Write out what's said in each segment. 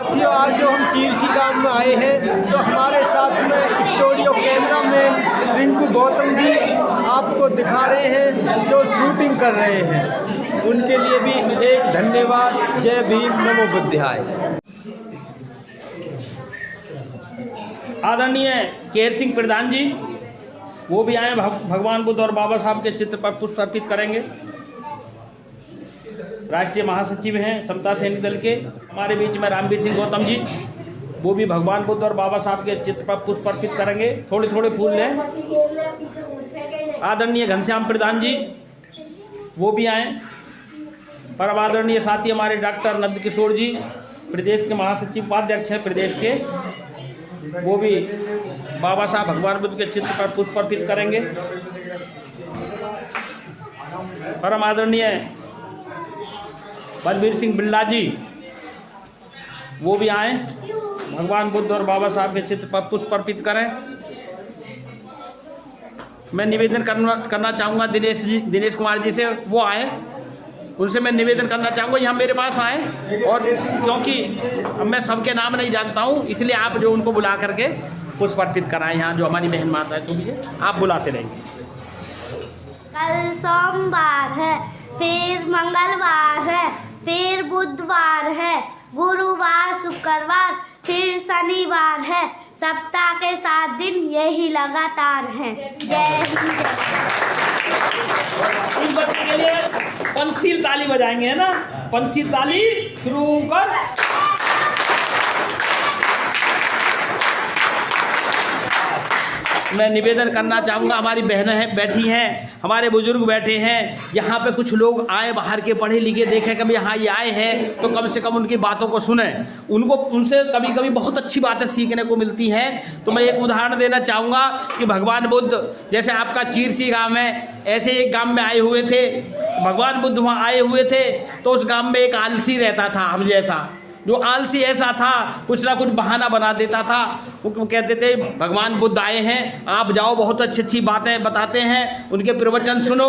साथियों, आज जो हम चीरसी गांव में आए हैं तो हमारे साथ में स्टूडियो कैमरामैन रिंकू गौतम जी आपको दिखा रहे हैं जो शूटिंग कर रहे हैं। उनके लिए भी एक धन्यवाद। जय भीम, नमो बुद्धाय। आदरणीय केर सिंह प्रधान जी वो भी आए, भगवान बुद्ध और बाबा साहब के चित्र पर पुष्प अर्पित करेंगे। राष्ट्रीय महासचिव हैं समता सैनिक दल के हमारे बीच में रामवीर सिंह गौतम जी, वो भी भगवान बुद्ध और बाबा साहब के चित्र पर पुष्प अर्पित करेंगे। थोड़े थोड़े फूल लें। आदरणीय घनश्याम प्रधान जी वो भी आए। परम आदरणीय साथी हमारे डॉक्टर नंद किशोर जी, प्रदेश के महासचिव उपाध्यक्ष हैं प्रदेश के, वो भी बाबा साहब भगवान बुद्ध के चित्र पर पुष्प अर्पित करेंगे। परम आदरणीय बलबीर सिंह बिल्ला जी वो भी आए, भगवान बुद्ध और बाबा साहब के चित्र पर पुष्प अर्पित करें। मैं निवेदन करना चाहूँगा दिनेश कुमार जी से, वो आए, उनसे मैं निवेदन करना चाहूँगा यहाँ मेरे पास आए। और क्योंकि अब मैं सबके नाम नहीं जानता हूँ, इसलिए आप जो उनको बुला करके पुष्प अर्पित कराएं यहाँ जो हमारी बहन माता है, तो भी आप बुलाते रहेंगे। कल सोमवार है, फिर मंगलवार है, फिर बुधवार है, गुरुवार, शुक्रवार, फिर शनिवार है। सप्ताह के 7 दिन यही लगातार हैं। जय हिंद। इस बच्चे के लिए पंसील ताली बजाएंगे, है ना? पंसील ताली शुरू कर। मैं निवेदन करना चाहूँगा, हमारी बहनें हैं बैठी हैं, हमारे बुजुर्ग बैठे हैं, यहाँ पे कुछ लोग आए बाहर के पढ़े लिखे, देखें कभी यहाँ ये आए हैं तो कम से कम उनकी बातों को सुने, उनसे कभी कभी बहुत अच्छी बातें सीखने को मिलती हैं। तो मैं एक उदाहरण देना चाहूँगा कि भगवान बुद्ध जैसे आपका चीरसी गाँव है, ऐसे एक गाँव में आए हुए थे, भगवान बुद्ध वहाँ आए हुए थे। तो उस गाँव में एक आलसी रहता था हम जैसा, जो आलसी ऐसा था कुछ ना कुछ बहाना बना देता था। वो कहते थे भगवान बुद्ध आए हैं, आप जाओ, बहुत अच्छी अच्छी बातें बताते हैं, उनके प्रवचन सुनो।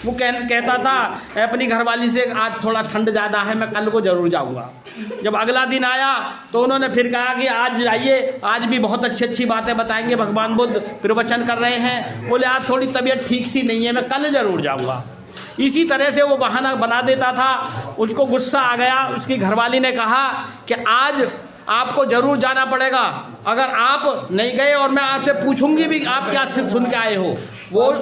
वो कहता था अपनी घरवाली से, आज थोड़ा ठंड ज़्यादा है, मैं कल को ज़रूर जाऊँगा। जब अगला दिन आया तो उन्होंने फिर कहा कि आज जाइए, आज भी बहुत अच्छी अच्छी बातें बताएंगे, भगवान बुद्ध प्रवचन कर रहे हैं। बोले आज थोड़ी तबीयत ठीक सी नहीं है, मैं कल ज़रूर जाऊँगा। इसी तरह से वो बहाना बना देता था। उसको गुस्सा आ गया, उसकी घरवाली ने कहा कि आज आपको ज़रूर जाना पड़ेगा, अगर आप नहीं गए और मैं आपसे पूछूंगी भी आप क्या सुन के आए हो, वो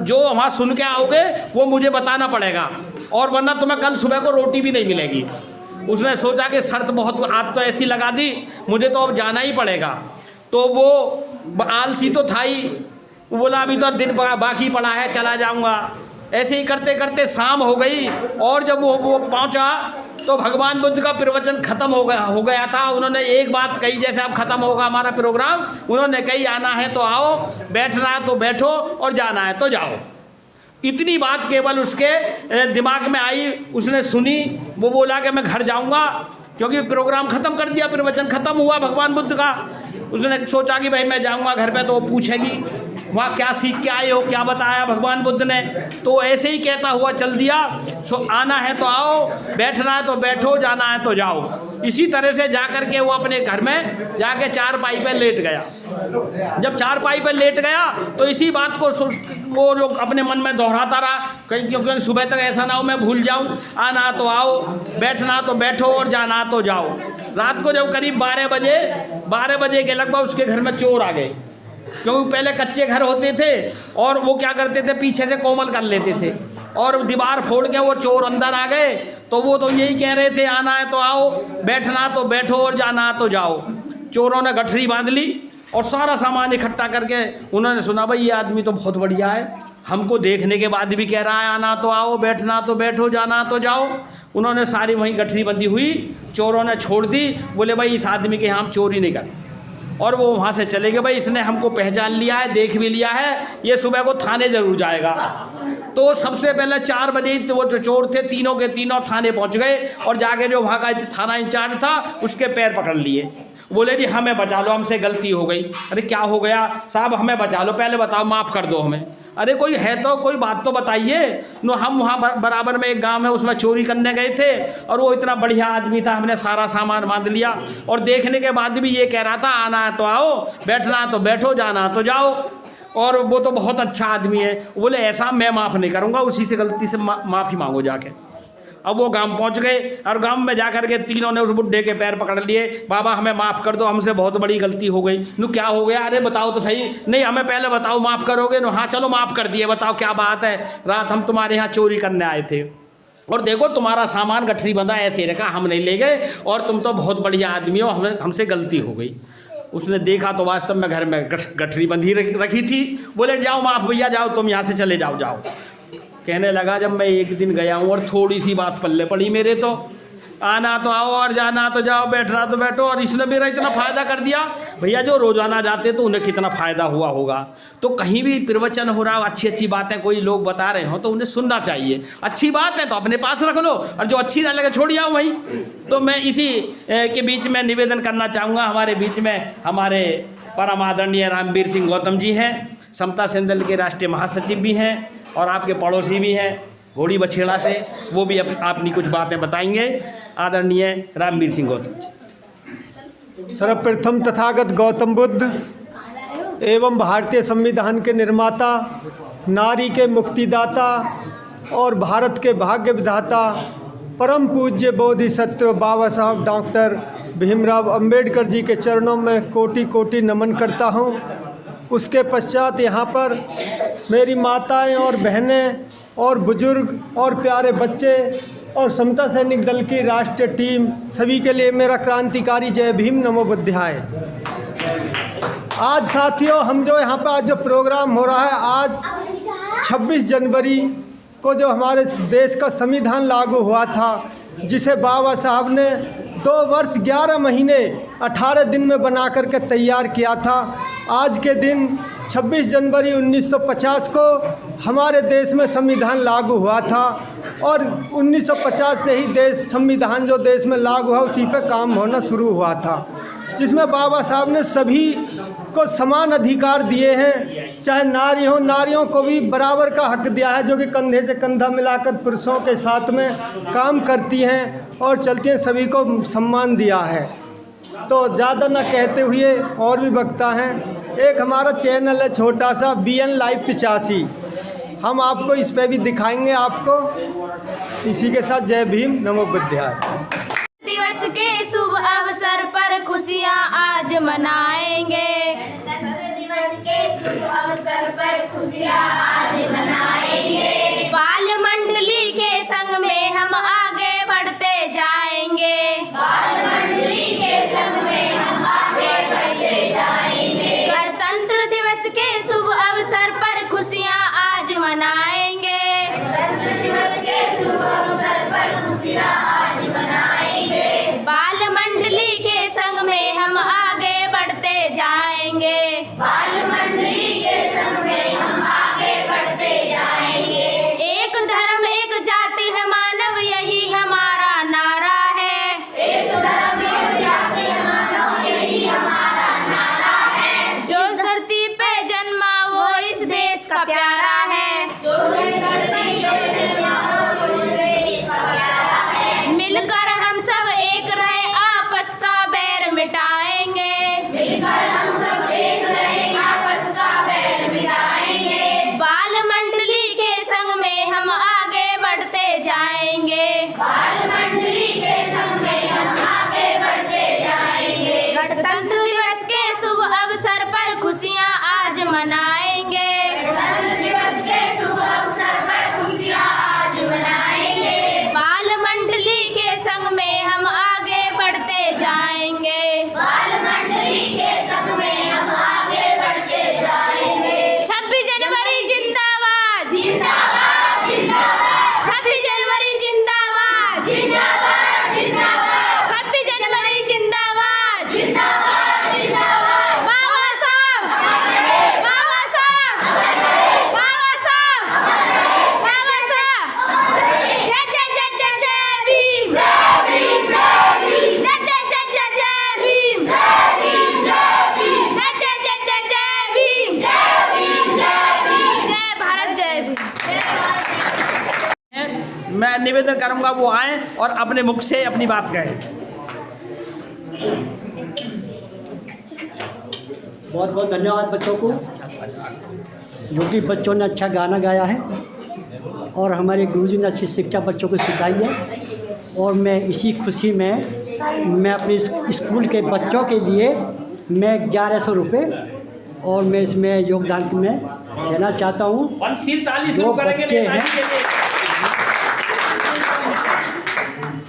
जो वहाँ सुन के आओगे वो मुझे बताना पड़ेगा, और वरना तुम्हें कल सुबह को रोटी भी नहीं मिलेगी। उसने सोचा कि शर्त बहुत आज तो ऐसी लगा दी, मुझे तो अब जाना ही पड़ेगा। तो वो आलसी तो था ही, बोला अभी तो दिन बाकी पड़ा है, चला जाऊँगा। ऐसे ही करते करते शाम हो गई, और जब वो पहुंचा तो भगवान बुद्ध का प्रवचन खत्म हो गया था। उन्होंने एक बात कही, जैसे अब खत्म होगा हमारा प्रोग्राम, उन्होंने कही आना है तो आओ, बैठना है तो बैठो, और जाना है तो जाओ। इतनी बात केवल उसके दिमाग में आई, उसने सुनी। वो बोला कि मैं घर जाऊंगा, क्योंकि प्रोग्राम खत्म कर दिया, प्रवचन खत्म हुआ भगवान बुद्ध का। उसने सोचा कि भाई मैं जाऊंगा घर पे तो वो पूछेगी वहाँ क्या सीख के आए हो, क्या बताया भगवान बुद्ध ने। तो ऐसे ही कहता हुआ चल दिया, आना है तो आओ, बैठना है तो बैठो, जाना है तो जाओ। इसी तरह से जा कर के वो अपने घर में जाके चारपाई पे लेट गया। जब चारपाई पे लेट गया तो इसी बात को वो लोग अपने मन में दोहराता रहा, कहीं क्योंकि सुबह तक ऐसा ना हो मैं भूल जाऊं, आना तो आओ, बैठना तो बैठो, और जाना तो जाओ। रात को जब करीब 12 बजे के लगभग उसके घर में चोर आ गए, क्योंकि पहले कच्चे घर होते थे और वो क्या करते थे, पीछे से कोमल कर लेते थे, और दीवार फोड़ के वो चोर अंदर आ गए। तो वो तो यही कह रहे थे आना है तो आओ, बैठना तो बैठो, और जाना तो जाओ। चोरों ने गठरी बांध ली और सारा सामान इकट्ठा करके उन्होंने सुना भाई ये आदमी तो बहुत बढ़िया है, हमको देखने के बाद भी कह रहा है आना तो आओ, बैठना तो बैठो, जाना तो जाओ। उन्होंने सारी वहीं गठरी बंदी हुई, चोरों ने छोड़ दी। बोले भाई इस आदमी के हम चोरी नहीं करते, और वो वहाँ से चले गए। भाई इसने हमको पहचान लिया है, देख भी लिया है, ये सुबह को थाने ज़रूर जाएगा। तो सबसे पहले 4 बजे वो जो चोर थे तीनों के तीनों थाने पहुँच गए, और जाके जो वहाँ का थाना इंचार्ज था उसके पैर पकड़ लिए। बोले जी हमें बचा लो, हमसे गलती हो गई। अरे क्या हो गया साहब, हमें बचा लो, पहले बताओ, माफ़ कर दो हमें। अरे कोई है तो कोई बात तो बताइए। नो हम वहाँ बराबर में एक गांव है, उसमें चोरी करने गए थे और वो इतना बढ़िया आदमी था, हमने सारा सामान बांध लिया और देखने के बाद भी ये कह रहा था आना है तो आओ, बैठना है तो बैठो, जाना है तो जाओ, और वो तो बहुत अच्छा आदमी है। बोले ऐसा मैं माफ़ नहीं करूँगा, उसी से गलती से माफ़ी मांगो जाके। अब वो गांव पहुंच गए और गांव में जाकर के तीनों ने उस बुड्ढे के पैर पकड़ लिए, बाबा हमें माफ़ कर दो, हमसे बहुत बड़ी गलती हो गई। नु क्या हो गया? अरे बताओ तो सही। नहीं हमें पहले बताओ, माफ़ करोगे? नो हाँ चलो माफ़ कर दिए, बताओ क्या बात है। रात हम तुम्हारे यहाँ चोरी करने आए थे और देखो तुम्हारा सामान गठरी बंधा ऐसे रखा, हम नहीं ले गए और तुम तो बहुत बढ़िया आदमी हो, हमसे गलती हो गई। उसने देखा तो वास्तव में घर में गठरी बंधी रखी थी। बोले जाओ माफ़ भैया, जाओ तुम यहाँ से चले जाओ। जाओ कहने लगा जब मैं एक दिन गया हूँ और थोड़ी सी बात पल्ले पड़ी मेरे, तो आना तो आओ और जाना तो जाओ, बैठना तो बैठो, और इसने मेरा इतना फ़ायदा कर दिया। भैया जो रोज़ाना जाते तो उन्हें कितना फ़ायदा हुआ होगा। तो कहीं भी प्रवचन हो रहा, अच्छी अच्छी बातें कोई लोग बता रहे हो तो उन्हें सुनना चाहिए। अच्छी बात है तो अपने पास रख लो, और जो अच्छी ना लगे छोड़ जाओ वहीं। तो मैं इसी के बीच में निवेदन करना चाहूँगा। हमारे बीच में हमारे परम आदरणीय रामवीर सिंह गौतम जी हैं, समता सेना के राष्ट्रीय महासचिव भी हैं और आपके पड़ोसी भी हैं घोड़ी बछेड़ा से, वो भी अपनी कुछ बातें बताएंगे। आदरणीय रामवीर सिंह गौतम जी। सर्वप्रथम तथागत गौतम बुद्ध एवं भारतीय संविधान के निर्माता, नारी के मुक्तिदाता और भारत के भाग्य विधाता परम पूज्य बोधिसत्व बाबा साहब डॉक्टर भीमराव अंबेडकर जी के चरणों में कोटि कोटि नमन करता हूँ। उसके पश्चात यहाँ पर मेरी माताएं और बहनें और बुजुर्ग और प्यारे बच्चे और समता सैनिक दल की राष्ट्रीय टीम, सभी के लिए मेरा क्रांतिकारी जय भीम नमो बुद्धाय। आज साथियों, हम जो यहाँ पर आज जो प्रोग्राम हो रहा है, आज 26 जनवरी को जो हमारे देश का संविधान लागू हुआ था, जिसे बाबा साहब ने 2 वर्ष 11 महीने 18 दिन में बना करके तैयार किया था। आज के दिन 26 जनवरी 1950 को हमारे देश में संविधान लागू हुआ था और 1950 से ही संविधान जो देश में लागू हुआ उसी पे काम होना शुरू हुआ था, जिसमें बाबा साहब ने सभी को समान अधिकार दिए हैं। चाहे नारी हो, नारियों को भी बराबर का हक दिया है, जो कि कंधे से कंधा मिलाकर पुरुषों के साथ में काम करती हैं और चलती हैं, सभी को सम्मान दिया है। तो ज़्यादा न कहते हुए और भी वक्ता हैं, एक हमारा चैनल है छोटा सा BN लाइव 85, हम आपको इस पे भी दिखाएंगे आपको। इसी के साथ जय भीम नमो बुद्धाय। दिवस के शुभ अवसर पर खुशियाँ आज मनाएंगे। दिवस के शुभ अवसर पर खुशियाँ आज मनाएंगे। बाल मंडली के संग में हम आगे बढ़ते जाएंगे। बाल मंडली के संग में हम आगे बढ़ते जाएंगे। गणतंत्र दिवस के शुभ अवसर पर खुशियाँ आज मनाएंगे। गणतंत्र दिवस के शुभ अवसर पर खुशियाँ आज मनाएंगे। बाल मंडली के संग में हम आगे बढ़ते जाएंगे। बाल मंडली के संग में हम आगे बढ़ते जाएंगे। एक धर्म एक जाति है मानव, यही हमारा नारा है। एक धर्म एक जाति है मानव, यही हमारा नारा है। जो धरती पे जन्मा वो इस देश का प्यारा है। जो धरती पे जन्मा वो इस देश का प्यारा है। मिलकर हम सब एक रहे, आपस का बैर मिटाएंगे। मिलकर हम सब एक रहे, आपस का बैर मिटाएंगे। बाल मंडली के संग में हम आगे बढ़ते जाएंगे। बाल मंडली के संग में हम आगे बढ़ते जाएंगे। गणतंत्र दिवस के शुभ अवसर पर खुशियाँ आज मनाएंगे। गणतंत्र दिवस के शुभ अवसर पर खुशियाँ आज मनाएंगे। बाल मंडली के संग में हम आगे बढ़ते जाएंगे। बाल मंडली के संग में हम आगे बढ़ते जाएंगे। 26 जनवरी जिंदाबाद जिंदाबाद जिंदाबाद। 26 जनवरी जिंदाबाद जिंदाबाद जिंदाबाद। 26 जनवरी जिंदाबाद जिंदाबाद। निवेदन करूँगा वो आएँ और अपने मुख से अपनी बात कहें। बहुत बहुत धन्यवाद बच्चों को, जो कि बच्चों ने अच्छा गाना गाया है और हमारे गुरुजी ने अच्छी शिक्षा बच्चों को सिखाई है। और मैं इसी खुशी में मैं अपने स्कूल के बच्चों के लिए मैं 1100 रुपये और मैं इसमें योगदान में देना चाहता हूँ। जो बच्चे हैं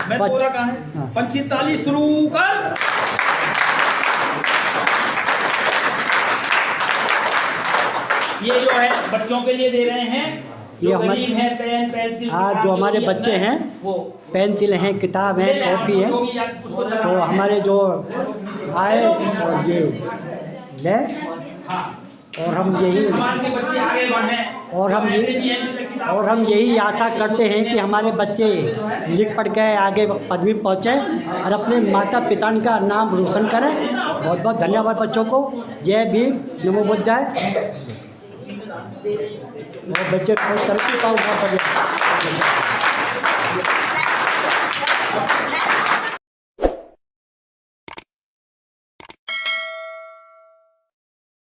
मैं पूरा कहाँ है? 45 शुरू कर। ये जो है बच्चों के लिए दे रहे हैं, ये जो हमारे गरीब हैं, पेन पेंसिल, आज जो हमारे बच्चे हैं, वो पेंसिल हैं, किताब है, कॉपी है, तो हमारे जो आए और ये ले और हम यही समाज के बच्चे आगे बढ़ें और हम यही आशा करते हैं कि हमारे बच्चे लिख पढ़ के आगे पदवी पहुँचे और अपने माता पिता का नाम रोशन करें। बहुत बहुत धन्यवाद बच्चों को। जय भीम, नमो बुद्धाय। और बच्चे को तरक्की पाओ। बहुत बढ़िया।